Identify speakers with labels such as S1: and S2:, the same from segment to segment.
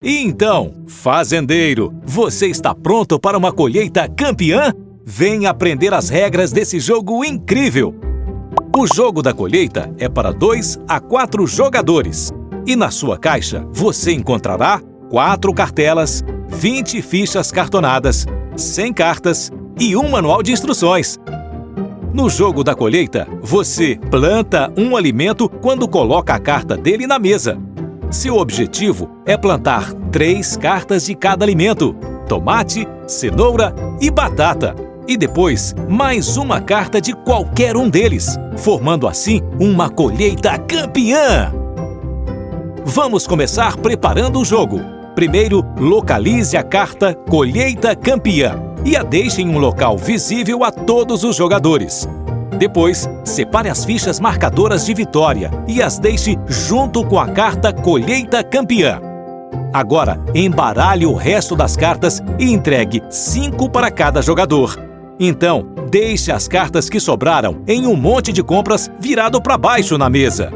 S1: E então, fazendeiro, você está pronto para uma colheita campeã? Venha aprender as regras desse jogo incrível! O jogo da colheita é para 2 a 4 jogadores. E na sua caixa você encontrará 4 cartelas, 20 fichas cartonadas, 100 cartas e um manual de instruções. No jogo da colheita, você planta um alimento quando coloca a carta dele na mesa. Seu objetivo é plantar 3 cartas de cada alimento: tomate, cenoura e batata. E depois, mais uma carta de qualquer um deles, formando assim uma colheita campeã! Vamos começar preparando o jogo. Primeiro, localize a carta Colheita Campeã e a deixe em um local visível a todos os jogadores. Depois, separe as fichas marcadoras de vitória e as deixe junto com a carta Colheita Campeã. Agora, embaralhe o resto das cartas e entregue 5 para cada jogador. Então, deixe as cartas que sobraram em um monte de compras virado para baixo na mesa.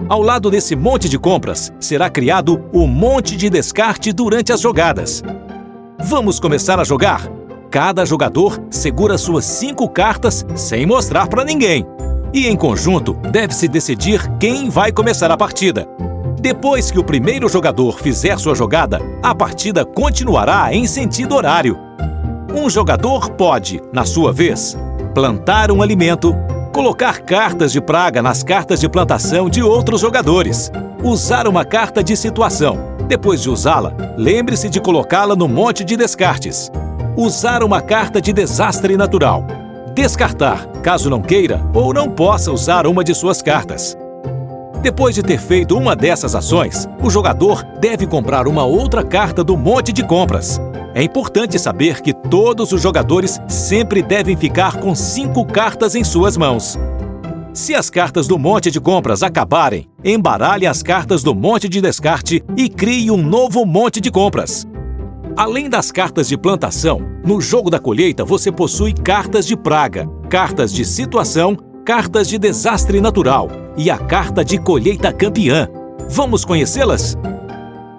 S1: Ao lado desse monte de compras, será criado o monte de descarte durante as jogadas. Vamos começar a jogar? Cada jogador segura suas 5 cartas sem mostrar para ninguém. E em conjunto, deve-se decidir quem vai começar a partida. Depois que o primeiro jogador fizer sua jogada, a partida continuará em sentido horário. Um jogador pode, na sua vez, plantar um alimento, colocar cartas de praga nas cartas de plantação de outros jogadores, usar uma carta de situação. Depois de usá-la, lembre-se de colocá-la no monte de descartes. Usar uma carta de desastre natural. Descartar, caso não queira ou não possa usar uma de suas cartas. Depois de ter feito uma dessas ações, o jogador deve comprar uma outra carta do monte de compras. É importante saber que todos os jogadores sempre devem ficar com 5 cartas em suas mãos. Se as cartas do monte de compras acabarem, embaralhe as cartas do monte de descarte e crie um novo monte de compras. Além das cartas de plantação, no jogo da colheita você possui cartas de praga, cartas de situação, cartas de desastre natural e a carta de colheita campeã. Vamos conhecê-las?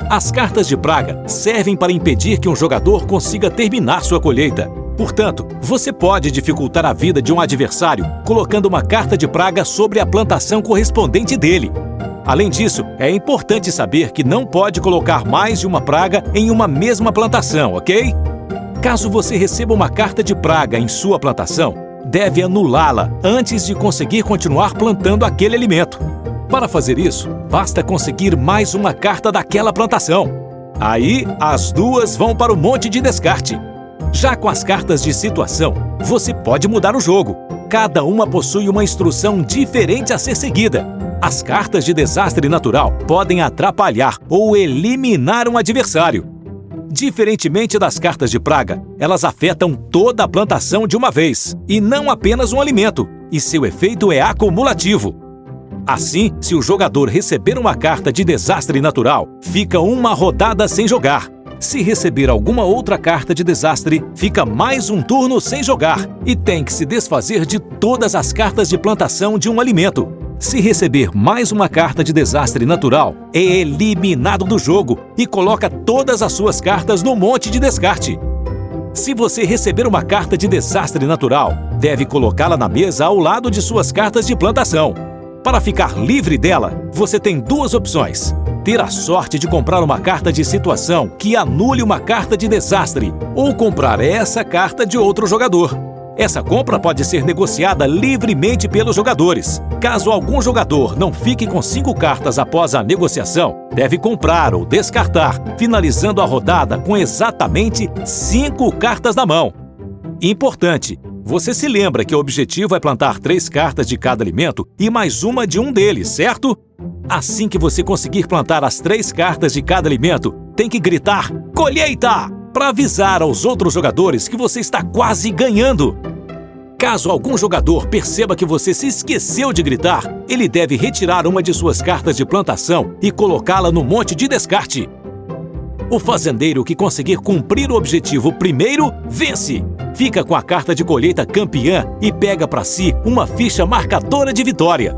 S1: As cartas de praga servem para impedir que um jogador consiga terminar sua colheita. Portanto, você pode dificultar a vida de um adversário colocando uma carta de praga sobre a plantação correspondente dele. Além disso, é importante saber que não pode colocar mais de uma praga em uma mesma plantação, ok? Caso você receba uma carta de praga em sua plantação, deve anulá-la antes de conseguir continuar plantando aquele alimento. Para fazer isso, basta conseguir mais uma carta daquela plantação. Aí, as 2 vão para o monte de descarte. Já com as cartas de situação, você pode mudar o jogo. Cada uma possui uma instrução diferente a ser seguida. As cartas de desastre natural podem atrapalhar ou eliminar um adversário. Diferentemente das cartas de praga, elas afetam toda a plantação de uma vez, e não apenas um alimento, e seu efeito é acumulativo. Assim, se o jogador receber uma carta de desastre natural, fica uma rodada sem jogar. Se receber alguma outra carta de desastre, fica mais um turno sem jogar e tem que se desfazer de todas as cartas de plantação de um alimento. Se receber mais uma carta de desastre natural, é eliminado do jogo e coloca todas as suas cartas no monte de descarte. Se você receber uma carta de desastre natural, deve colocá-la na mesa ao lado de suas cartas de plantação. Para ficar livre dela, você tem 2 opções: ter a sorte de comprar uma carta de situação que anule uma carta de desastre, ou comprar essa carta de outro jogador. Essa compra pode ser negociada livremente pelos jogadores. Caso algum jogador não fique com 5 cartas após a negociação, deve comprar ou descartar, finalizando a rodada com exatamente 5 cartas na mão. Importante! Você se lembra que o objetivo é plantar 3 cartas de cada alimento e mais uma de um deles, certo? Assim que você conseguir plantar as 3 cartas de cada alimento, tem que gritar "Colheita!" para avisar aos outros jogadores que você está quase ganhando. Caso algum jogador perceba que você se esqueceu de gritar, ele deve retirar uma de suas cartas de plantação e colocá-la no monte de descarte. O fazendeiro que conseguir cumprir o objetivo primeiro, vence! Fica com a carta de colheita campeã e pega para si uma ficha marcadora de vitória.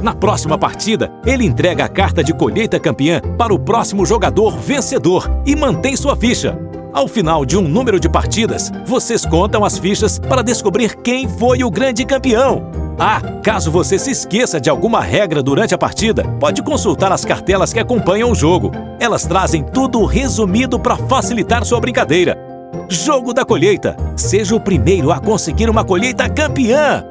S1: Na próxima partida, ele entrega a carta de colheita campeã para o próximo jogador vencedor e mantém sua ficha. Ao final de um número de partidas, vocês contam as fichas para descobrir quem foi o grande campeão. Caso você se esqueça de alguma regra durante a partida, pode consultar as cartelas que acompanham o jogo. Elas trazem tudo resumido para facilitar sua brincadeira. Jogo da Colheita. Seja o primeiro a conseguir uma colheita campeã!